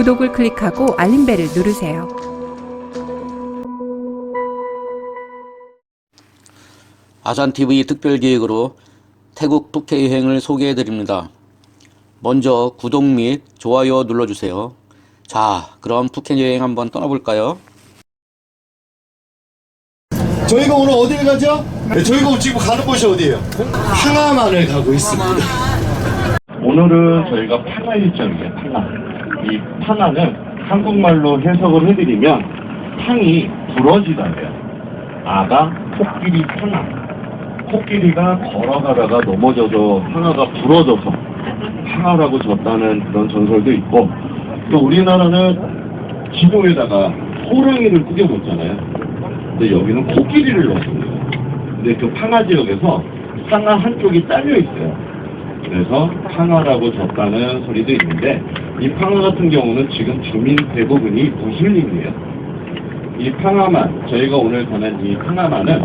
구독을 클릭하고 알림벨을 누르세요. 아산TV 특별기획으로 태국 푸켓 여행을 소개해드립니다. 먼저 구독 및 좋아요 눌러주세요. 자, 그럼 푸켓 여행 한번 떠나볼까요? 저희가 오늘 어디를 가죠? 네, 저희가 지금 가는 곳이 어디예요? 팡아만을 가고 있습니다. 오늘은 저희가 팡아 일정이에요. 팡아. 이 팡아는 한국말로 해석을 해드리면 팡이 부러지다예요. 아가 코끼리 팡아. 코끼리가 걸어가다가 넘어져서 팡아가 부러져서 팡아라고 졌다는 그런 전설도 있고, 또 우리나라는 지도에다가 호랑이를 꾸겨놓잖아요. 근데 여기는 코끼리를 넣습니다. 근데 그 팡아 지역에서 팡아 한쪽이 딸려 있어요. 그래서 팡아라고 졌다는 소리도 있는데, 이 팡아 같은 경우는 지금 주민 대부분이 무슬림이에요. 이 팡아만, 저희가 오늘 가는 이 팡아만은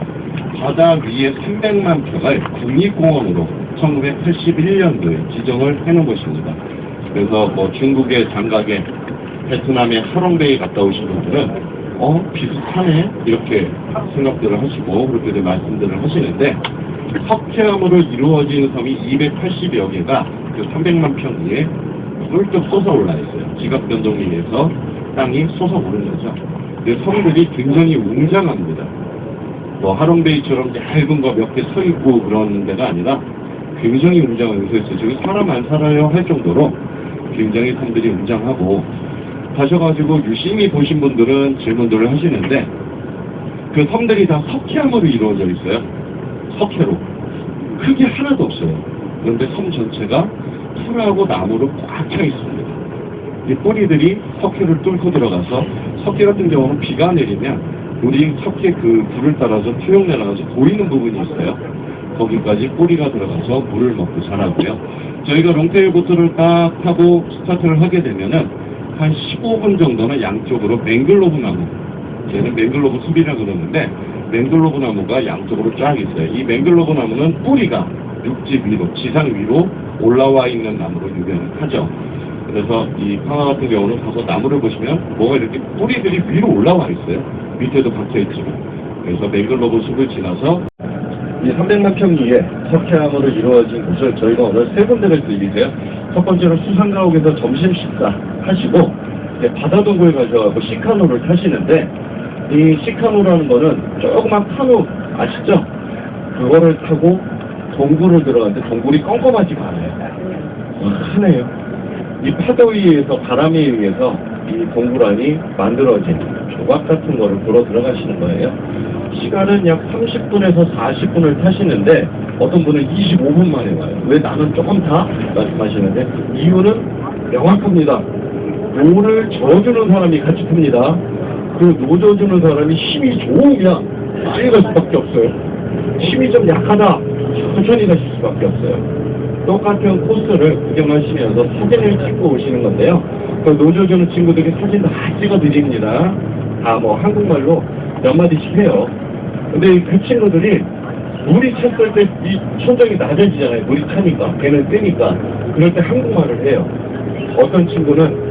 바다 위에 300만 평을 국립공원으로 1981년도에 지정을 해놓은 곳입니다. 그래서 뭐 중국의 장각에 베트남의 하롱베이 갔다 오신 분들은 비슷하네 이렇게 생각들을 하시고 그렇게들 말씀들을 하시는데, 석회암으로 이루어진 섬이 280여 개가 그 300만 평 위에 훌쩍 솟아 올라 있어요. 지각 변동에 의해서 땅이 솟아오르는 거죠. 근데 섬들이 굉장히 웅장합니다. 뭐 하롱베이처럼 얇은 거 몇 개 서 있고 그런 데가 아니라 굉장히 웅장한 곳에서 저기 사람 안 살아요 할 정도로 굉장히 섬들이 웅장하고, 가셔가지고 유심히 보신 분들은 질문들을 하시는데, 그 섬들이 다 석회암으로 이루어져 있어요. 석회로. 흙이 하나도 없어요. 그런데 섬 전체가 풀하고 나무로 꽉 차 있습니다. 이 뿌리들이 석회를 뚫고 들어가서, 석회 같은 경우는 비가 내리면 우리 석회 그 불을 따라서 투영 내려가서 보이는 부분이 있어요. 거기까지 뿌리가 들어가서 물을 먹고 자라고요. 저희가 롱테일 보트를 딱 타고 스타트를 하게 되면은 한 15분 정도는 양쪽으로 맹글로브 나무, 저희는 맹글로브 숲이라고 그러는데 맹글로브 나무가 양쪽으로 쫙 있어요. 이 맹글로브 나무는 뿌리가 육지 위로, 지상 위로 올라와 있는 나무로 유명하죠. 그래서 이 팡아 같은 경우는 가서 나무를 보시면 뭐가 이렇게 뿌리들이 위로 올라와 있어요. 밑에도 박혀 있지만. 그래서 맹글로브 숲을 지나서 이 300만 평 위에 석회암으로 이루어진 곳을 저희가 오늘 세 군데를 들리세요. 첫 번째로 수상가옥에서 점심 식사 하시고, 이제 바다동굴 가셔가지고 시카노를 타시는데, 이 시카노라는 거는 조그만 카누 아시죠? 그거를 타고 동굴을 들어가는데 동굴이 껌껌하지가 않아요. 크네요. 이 파도 위에서, 바람에 의해서 이 동굴 안이 만들어진 조각 같은 거를 보러 들어가시는 거예요. 시간은 약 30분에서 40분을 타시는데 어떤 분은 25분 만에 와요. 왜 나는 조금 타? 말씀하시는데 이유는 명확합니다. 노를 저어주는 사람이 같이 탑니다. 그 노 저어주는 사람이 힘이 좋으면 빨리 갈 수밖에 없어요. 힘이 좀 약하다, 천천히 가실 수밖에 없어요. 똑같은 코스를 구경하시면서 사진을 찍고 오시는 건데요. 그 노 저어주는 친구들이 사진 다 찍어드립니다. 다 뭐 한국말로 몇 마디씩 해요. 근데 그 친구들이 물이 찼을 때 이 천정이 낮아지잖아요. 물이 차니까, 배는 뜨니까. 그럴 때 한국말을 해요. 어떤 친구는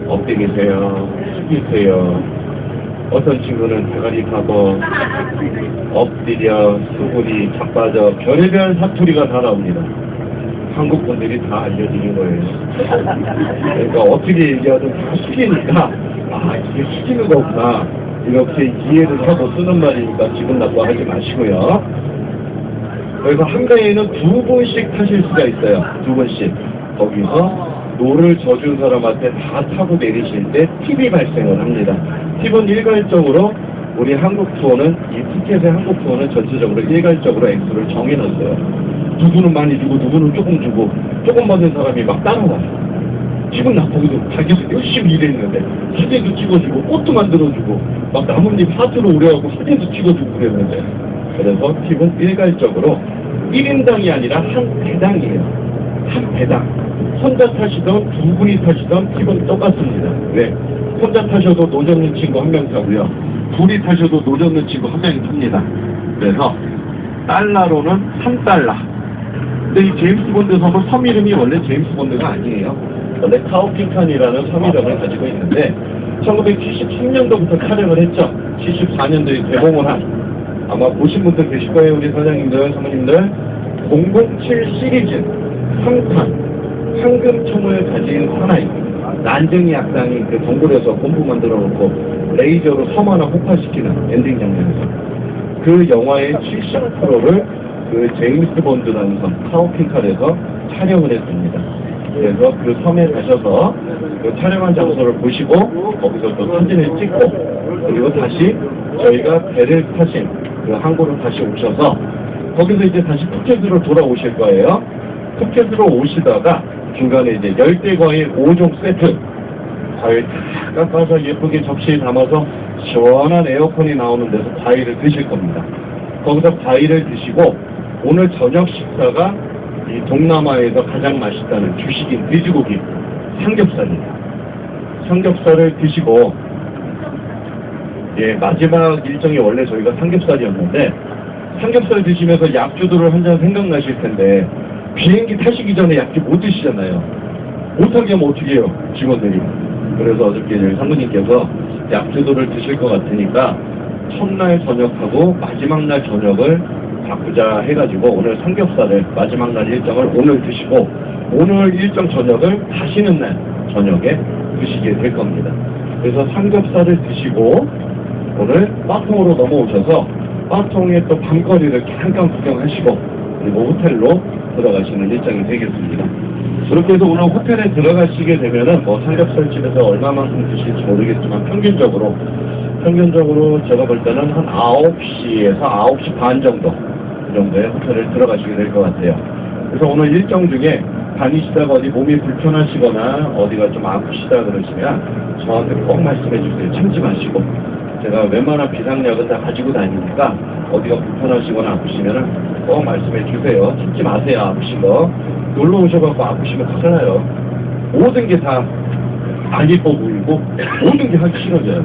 엎드리세요, 숙이세요. 어떤 친구는 대가리 파고 엎드려, 수구리, 자빠져, 별의별 사투리가 다 나옵니다. 한국 분들이 다 알려드린 거예요. 그러니까 어떻게 얘기하든 다 숙이니까, 아, 이게 숙이는 거구나, 이렇게 이해를 하고 쓰는 말이니까 기분 나빠하지 마시고요. 그래서 한가에는 2분씩 타실 수가 있어요. 2분씩. 거기서 노를 져준 사람한테 다 타고 내리실 때 팁이 발생을 합니다. 팁은 일괄적으로, 우리 한국 투어는, 이 푸켓의 한국 투어는 전체적으로 일괄적으로 액수를 정해놨어요. 누구는 많이 주고 누구는 조금 주고, 조금 받는 사람이 막 따라와요. 기분 나쁘기도, 자기도 열심히 일했는데 사진도 찍어주고 꽃도 만들어주고 막 나뭇잎 하트로 오려하고 사진도 찍어주고 그랬는데, 그래서 팁은 일괄적으로 1인당이 아니라 한 배당이에요. 한 배당. 혼자 타시던 2분이 타시던 팁은 똑같습니다. 왜? 혼자 타셔도 노 젓는 친구 한 명 타고요, 둘이 타셔도 노 젓는 친구 한 명이 탑니다. 그래서 달러로는 $1. 근데 이 제임스 본드 섬은 섬 이름이 원래 제임스 본드가 아니에요. 원래 타오핑칸이라는 섬이름을 가지고 있는데 1973년도부터 촬영을 했죠. 74년도에 개봉을 한 아마 보신 분들 계실 거예요. 우리 사장님들, 사모님들 007 시리즈 3탄 황금총을 가진 사나이 난쟁이 악당이 그 동굴에서 bomb 만들어 놓고 레이저로 섬 하나 폭파시키는 엔딩 장면에서 그 영화의 70%를 그 제임스 본드라는 섬 타오핑칸에서 촬영을 했습니다. 그래서 그 섬에 가셔서 그 촬영한 장소를 보시고 거기서 또 사진을 찍고 그리고 다시 저희가 배를 타신 그 항구로 다시 오셔서 거기서 이제 다시 푸켓으로 돌아오실 거예요. 푸켓으로 오시다가 중간에 이제 열대 과일 5종 세트 과일 다 깎아서 예쁘게 접시에 담아서 시원한 에어컨이 나오는 데서 과일을 드실 겁니다. 거기서 과일을 드시고 오늘 저녁 식사가 이 동남아에서 가장 맛있다는 주식인 돼지고기 삼겹살입니다. 삼겹살을 드시고 마지막 일정이 원래 저희가 삼겹살이었는데 삼겹살 드시면서 약주들을 한 잔 생각나실 텐데 비행기 타시기 전에 약주 못 드시잖아요. 못하게 하면 어떻게 해요 직원들이. 그래서 어저께 저희 사모님께서 약주들을 드실 것 같으니까 첫날 저녁하고 마지막 날 저녁을 바꾸자 해가지고 오늘 삼겹살을 마지막 날 일정을 오늘 드시고 오늘 일정 저녁을 다시는 날 저녁에 드시게 될 겁니다. 그래서 삼겹살을 드시고 오늘 빠통으로 넘어오셔서 빠통의 또 밤거리를 잠깐 구경하시고 그리고 호텔로 들어가시는 일정이 되겠습니다. 그렇게 해서 오늘 호텔에 들어가시게 되면은 뭐 삼겹살집에서 얼마만큼 드실지 모르겠지만 평균적으로 제가 볼 때는 한 9시에서 9시 반 정도 그 정도의 호텔을 들어가시게 될 것 같아요. 그래서 오늘 일정 중에 다니시다가 어디 몸이 불편하시거나 어디가 좀 아프시다 그러시면 저한테 꼭 말씀해 주세요. 참지 마시고 제가 웬만한 비상약은 다 가지고 다니니까 어디가 불편하시거나 아프시면 꼭 말씀해 주세요. 참지 마세요. 아프신 거 놀러 오셔갖고 아프시면 괜찮아요. 모든 게 다 안 예뻐 보이고 모든 게 하기 싫어져요.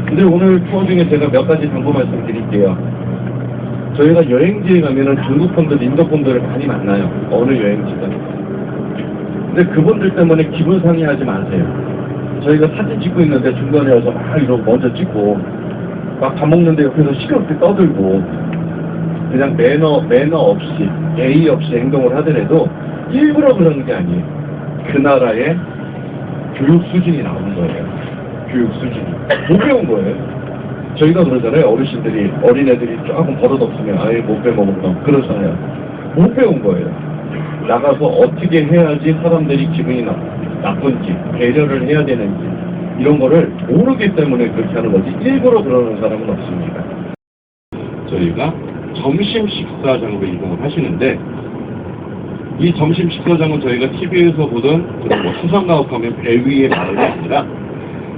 근데 오늘 투어 중에 제가 몇 가지 정보 말씀드릴게요. 저희가 여행지에 가면은 중국 분들, 인도 분들을 많이 만나요. 어느 여행지든. 근데 그분들 때문에 기분 상해하지 마세요. 저희가 사진 찍고 있는데 중간에 와서 막 이러고 먼저 찍고 막 밥 먹는데 옆에서 시끄럽게 떠들고 그냥 매너 없이 예의 없이 행동을 하더라도 일부러 그러는 게 아니에요. 그 나라의 교육 수준이 나오는 거예요. 교육 수준이. 못 배운 거예요. 저희가 그러잖아요. 어르신들이, 어린애들이 조금 버릇없으면 아예 못 빼먹는다. 그러잖아요. 못 배운 거예요. 나가서 어떻게 해야지 사람들이 기분이 나쁜지, 배려를 해야 되는지, 이런 거를 모르기 때문에 그렇게 하는 거지, 일부러 그러는 사람은 없습니다. 저희가 점심 식사장으로 이동을 하시는데, 이 점심 식사장은 저희가 TV에서 보던 그런 뭐 수상가옥하면 배 위의 마을이 아니라,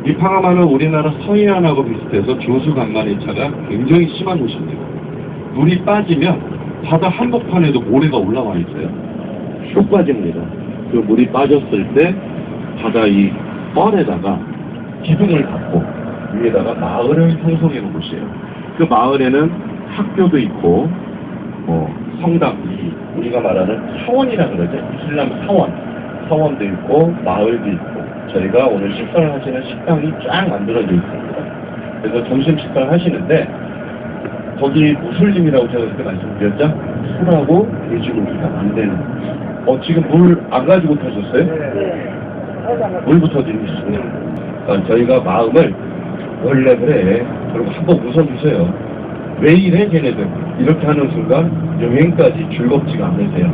이 파가마는 우리나라 서해안하고 비슷해서 조수간만의 차가 굉장히 심한 곳입니다. 물이 빠지면 바다 한복판에도 모래가 올라와 있어요. 쑥 빠집니다. 그 물이 빠졌을 때 바다 이 뻘에다가 기둥을 갖고 위에다가 마을을 형성해 놓은 곳이에요. 그 마을에는 학교도 있고 성당, 우리가 말하는 사원이라 그러죠. 이슬람 사원도 있고 마을도 있고 저희가 오늘 식사를 하시는 식당이 쫙 만들어져 있습니다. 그래서 점심 식사를 하시는데 거기 무슬림이라고 제가 그때 말씀드렸죠? 술하고 돼지고기가 안 되는. 지금 물 안 가지고 타셨어요? 네. 물부터 드리겠습니다. 그러니까 저희가 마음을 원래 그래. 그리고 한번 웃어주세요. 왜 이래 걔네들? 이렇게 하는 순간 여행까지 즐겁지가 않으세요.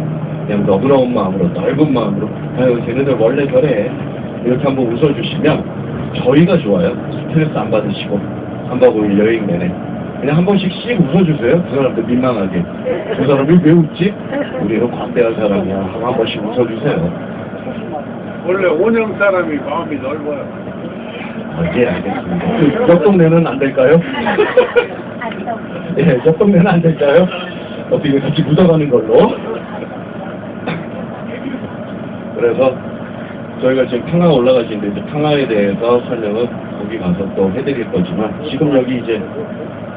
그냥 너그러운 마음으로, 넓은 마음으로 아유 걔네들 원래 저래. 이렇게 한번 웃어주시면 저희가 좋아요. 스트레스 안 받으시고 3박 5일 여행 내내 그냥 한 번씩 씩 웃어주세요. 그 사람들 민망하게. 그 사람이 왜 웃지? 우리는 관대한 사람이야. 한 번씩 웃어주세요. 원래 온영 사람이 마음이 넓어요. 예, 알겠습니다. 옆 동네는 안 될까요? 예, 옆 동네는 안 될까요? 어떻게 같이 묻어가는 걸로. 그래서 저희가 지금 탕화 올라가시는데 이제 탕화에 대해서 설명은 거기 가서 또 해드릴 거지만 지금 여기 이제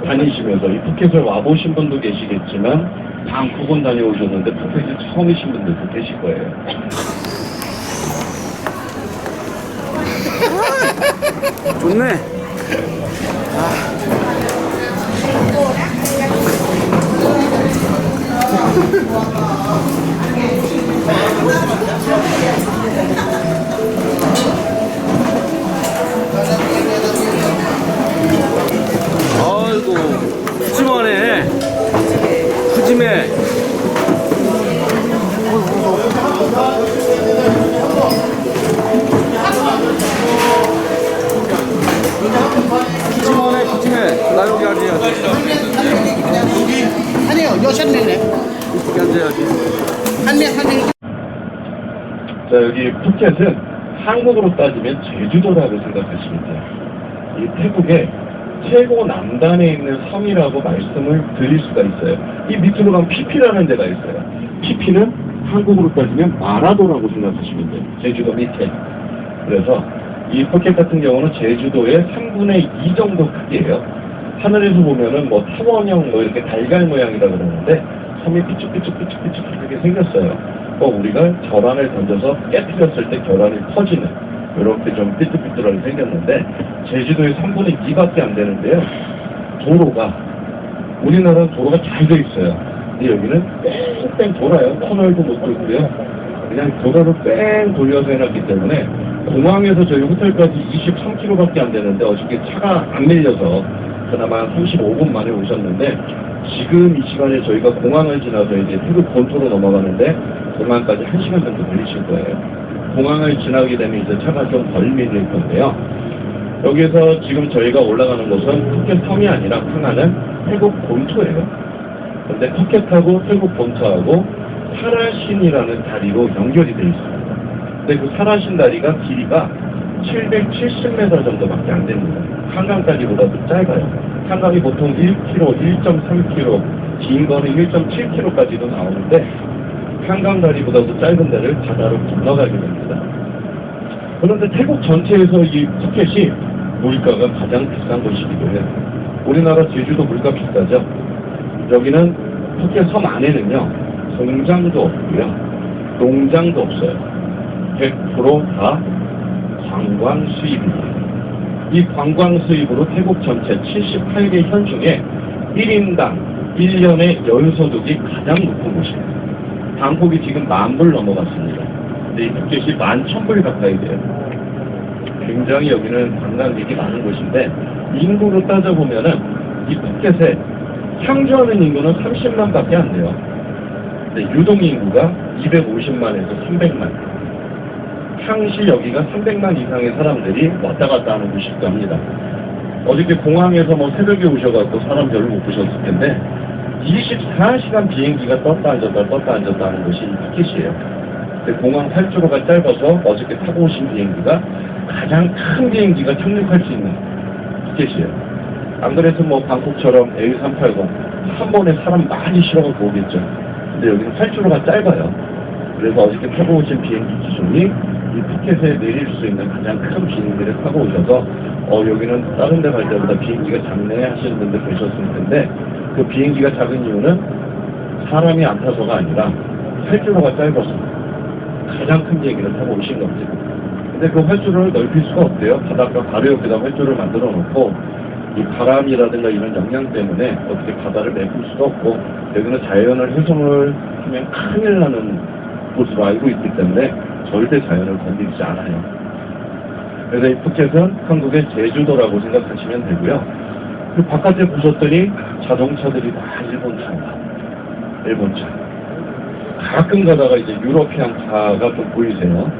다니시면서 이 푸켓을 와보신 분도 계시겠지만 방콕은 다녀오셨는데 푸켓이 처음이신 분들도 계실 거예요. 좋네. 아이고, 푸짐하네. 푸짐해. 푸짐하네, 푸짐해. 나 여기 앉아야지. 아니요, 요새는 이쁘게 앉아야지. 한명 자, 여기 푸켓은 한국으로 따지면 제주도라고 생각하시면 돼요. 이 태국의 최고 남단에 있는 섬이라고 말씀을 드릴 수가 있어요. 이 밑으로 가면 피피라는 데가 있어요. 피피는 한국으로 따지면 마라도라고 생각하시면 돼요. 제주도 밑에. 그래서 이 푸켓 같은 경우는 제주도의 3분의 2 정도 크기예요. 하늘에서 보면은 뭐 타원형 뭐 이렇게 달걀 모양이라 그러는데 섬이 삐쭉삐쭉삐쭉삐쭉하게 생겼어요. 우리가 결안을 던져서 깨뜨렸을 때 결안이 퍼지는 이렇게 좀 삐뚤삐뚤하게 생겼는데 제주도의 3분의 2밖에 안 되는데요. 도로가 우리나라는 도로가 잘 돼 있어요. 근데 여기는 뺑뺑 돌아요. 터널도 못 돌고요. 그냥 도로를 뺑 돌려서 해놨기 때문에 공항에서 저희 호텔까지 23km밖에 안 되는데 어저께 차가 안 밀려서 그나마 35분 만에 오셨는데 지금 이 시간에 저희가 공항을 지나서 이제 태국 본토로 넘어가는데 공항까지 1시간 정도 걸리실 거예요. 공항을 지나게 되면 이제 차가 좀 덜 밀릴 건데요. 여기에서 지금 저희가 올라가는 곳은 푸켓 섬이 아니라 하나는 태국 본토예요. 근데 푸켓하고 태국 본토하고 사라신이라는 다리로 연결이 되어 있습니다. 근데 그 사라신 다리가 길이가 770m 정도밖에 안 됩니다. 한강다리보다도 짧아요. 한강이 보통 1km, 1.3km, 긴 거는 1.7km까지도 나오는데 한강다리보다도 짧은 데를 바다로 건너가게 됩니다. 그런데 태국 전체에서 이 푸켓이 물가가 가장 비싼 곳이기도 해요. 우리나라 제주도 물가 비싸죠? 여기는 푸켓 섬 안에는요, 공장도 없고요, 농장도 없어요. 100% 다 관광 수입입니다. 이 관광 수입으로 태국 전체 78개 현 중에 1인당 1년의 연소득이 가장 높은 곳입니다. 방콕이 지금 10,000불 넘어갔습니다. 근데 이 푸켓이 11,000불 가까이 돼요. 굉장히 여기는 관광객이 많은 곳인데 인구로 따져보면은 이 푸켓에 상주하는 인구는 30만 밖에 안 돼요. 근데 유동 인구가 250만에서 300만. 상시 여기가 300만 이상의 사람들이 왔다 갔다 하는 곳이기도 합니다. 어저께 공항에서 뭐 새벽에 오셔갖고 사람 별로 못 보셨을 텐데 24시간 비행기가 떴다 앉았다 하는 곳이 푸켓이에요. 근데 공항 활주로가 짧아서 어저께 타고 오신 비행기가 가장 큰 비행기가 착륙할 수 있는 푸켓이에요. 안 그래도 뭐 방콕처럼 A380 한 번에 사람 많이 실어갖고 오겠죠. 근데 여기는 활주로가 짧아요. 그래서 어저께 타고 오신 비행기 기준이 이 푸켓에 내릴 수 있는 가장 큰 비행기를 타고 오셔서 여기는 다른 데 갈 때보다 비행기가 작네 하시는 분들 계셨을 텐데 그 비행기가 작은 이유는 사람이 안 타서가 아니라 활주로가 짧아서 가장 큰 비행기를 타고 오신 겁니다. 근데 그 활주로를 넓힐 수가 없대요. 바닷가 바로 옆에다 활주로를 만들어 놓고 이 바람이라든가 이런 영향 때문에 어떻게 바다를 메꿀 수가 없고 여기는 자연을 훼손을 하면 큰일 나는 곳으로 알고 있기 때문에 절대 자연을 건드리지 않아요. 그래서 이 푸켓은 한국의 제주도라고 생각하시면 되고요. 그 바깥에 보셨더니 자동차들이 다 일본 차. 가끔 가다가 이제 유러피안차가 좀 보이세요.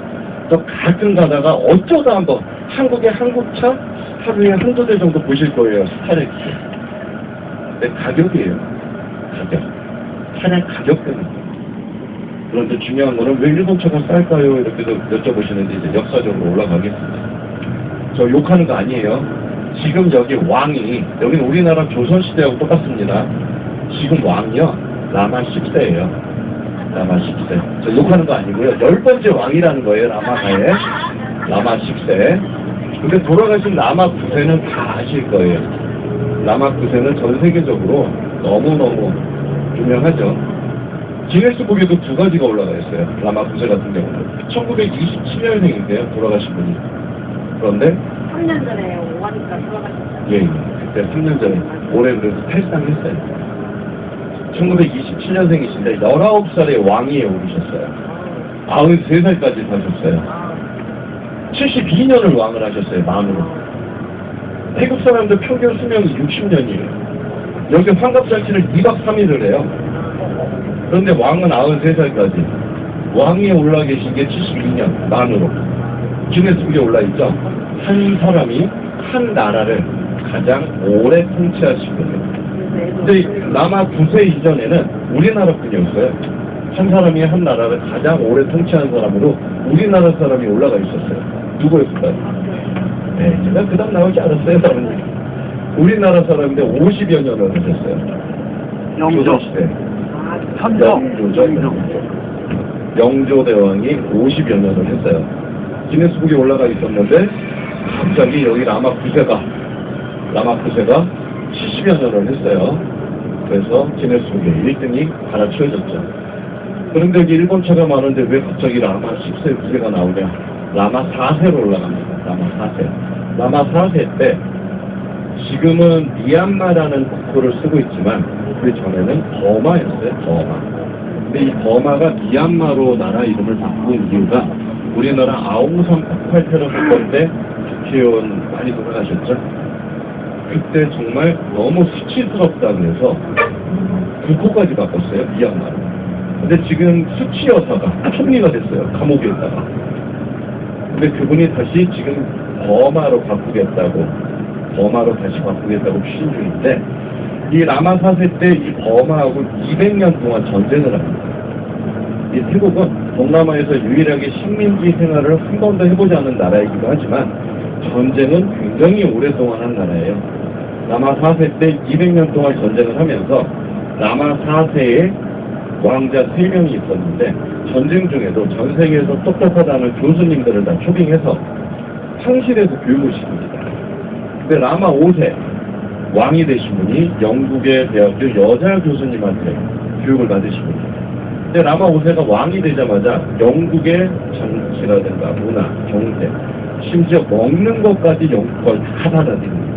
또 가끔 가다가 어쩌다 한번 한국의 한국차 하루에 한두 대 정도 보실 거예요. 스타렉스. 근데 가격이에요. 가격. 차량 가격 때문에. 그런데 중요한 거는 왜 일본 차가 쌀까요? 이렇게도 여쭤보시는데 이제 역사적으로 올라가겠습니다. 저 욕하는 거 아니에요. 지금 여기 왕이, 여기는 우리나라 조선시대하고 똑같습니다. 지금 왕이요, 라마 10세예요. 라마 10세. 저 욕하는 거 아니고요. 10번째 왕이라는 거예요, 라마가에. 라마 10세. 근데 돌아가신 라마 9세는 다 아실 거예요. 라마 9세는 전 세계적으로 너무너무 유명하죠. 기네스북에도 2가지가 올라가 있어요. 라마 9세 같은 경우는. 1927년생인데요, 돌아가신 분이. 그런데 3년 전에 오하니까 돌아가셨어요. 예, 그때 3년 전에 올해 그래서 탈상했어요. 1927년생이신데 19살에 왕위에 오르셨어요. 93살까지 사셨어요. 72년을 왕을 하셨어요, 만으로. 태국 사람들 평균 수명이 60년이에요. 여기 환갑잔치를 2박 3일을 해요. 그런데 왕은 93살까지. 왕위에 올라 계신 게 72년, 만으로. 기네스북에 올라있죠. 한 사람이 한 나라를 가장 오래 통치하신 거예요. 근데 남아 9세 이전에는 우리나라뿐이었어요. 한 사람이 한 나라를 가장 오래 통치한 사람으로 우리나라 사람이 올라가 있었어요. 누구였을까요? 네, 제가 그 다음 나오지 않았어요, 사람들이. 우리나라 사람인데 50여 년을 하셨어요. 조선시대. 영조대왕이 50여 년을 했어요. 기네스북에 올라가 있었는데 갑자기 여기 라마 9세가 70여 년을 했어요. 그래서 기네스북에 1등이 갈아치워졌죠. 그런데 여기 일본차가 많은데 왜 갑자기 라마 10세, 9세가 나오냐? 라마 4세로 올라갑니다. 라마 4세 때 지금은 미얀마라는 국호를 쓰고 있지만 그 전에는 버마였어요. 버마. 근데 이 버마가 미얀마로 나라 이름을 바꾼 이유가 우리나라 아웅산 폭발 테러 사건 때 국회의원 많이 돌아가셨죠. 그때 정말 너무 수치스럽다 그래서 국호까지 바꿨어요, 미얀마로. 근데 지금 수치 여사가 총리가 됐어요, 감옥에 있다가. 근데 그분이 다시 지금 버마로 바꾸겠다고 추진 중인데, 이 라마 4세 때 이 버마하고 200년 동안 전쟁을 합니다. 이 태국은 동남아에서 유일하게 식민지 생활을 한 번도 해보지 않은 나라이기도 하지만 전쟁은 굉장히 오랫동안 한 나라예요. 라마 4세 때 200년 동안 전쟁을 하면서 라마 4세에 왕자 3명이 있었는데 전쟁 중에도 전 세계에서 똑똑하다는 교수님들을 다 초빙해서 상실에서 교육을 시킵니다. 근데 라마 5세 왕이 되신 분이 영국의 대학교 여자 교수님한테 교육을 받으신 분이에요. 근데 라마 5세가 왕이 되자마자 영국의 정치라든가 문화, 경제, 심지어 먹는 것까지 영국 걸 다 받아들입니다.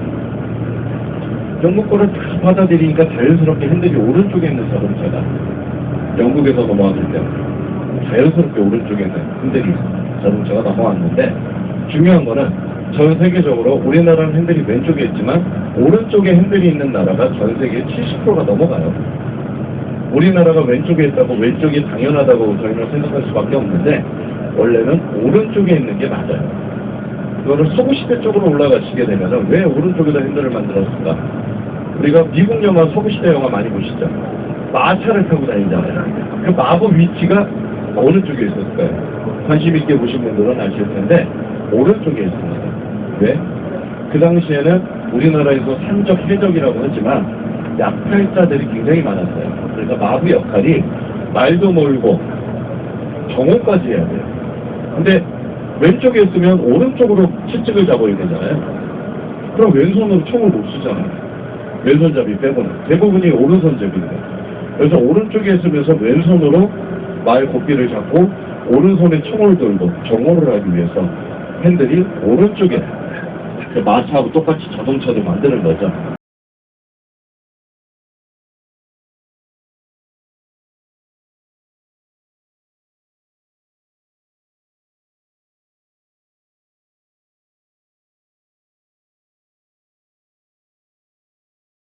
영국 거를 다 받아들이니까 자연스럽게 핸들이 오른쪽에 있는 자동차가 영국에서 넘어왔을 때 자연스럽게 오른쪽에 있는 핸들이 자동차가 넘어왔는데, 중요한 거는 전 세계적으로 우리나라는 핸들이 왼쪽에 있지만 오른쪽에 핸들이 있는 나라가 전 세계의 70%가 넘어가요. 우리나라가 왼쪽에 있다고 왼쪽이 당연하다고 저희는 생각할 수밖에 없는데 원래는 오른쪽에 있는 게 맞아요. 그거를 서구시대 쪽으로 올라가시게 되면 왜 오른쪽에다 핸들을 만들었을까? 우리가 미국 영화, 서구시대 영화 많이 보시죠? 마차를 타고 다니잖아요. 그 마법 위치가 어느 쪽에 있었을까요? 관심 있게 보신 분들은 아실 텐데 오른쪽에 있습니다. 왜? 그 당시에는 우리나라에서 산적, 해적이라고 하지만 약탈자들이 굉장히 많았어요. 그래서 마부 역할이 말도 몰고 정오까지 해야 돼요. 근데 왼쪽에 있으면 오른쪽으로 채찍을 잡아야 되잖아요. 그럼 왼손으로 총을 못 쏘잖아요. 왼손잡이 빼고는. 대부분이 오른손잡이인데. 그래서 오른쪽에 있으면서 왼손으로 말 고삐를 잡고 오른손에 총을 들고 정오를 하기 위해서 핸들이 오른쪽에 마차하고 똑같이 자동차도 만드는 거죠.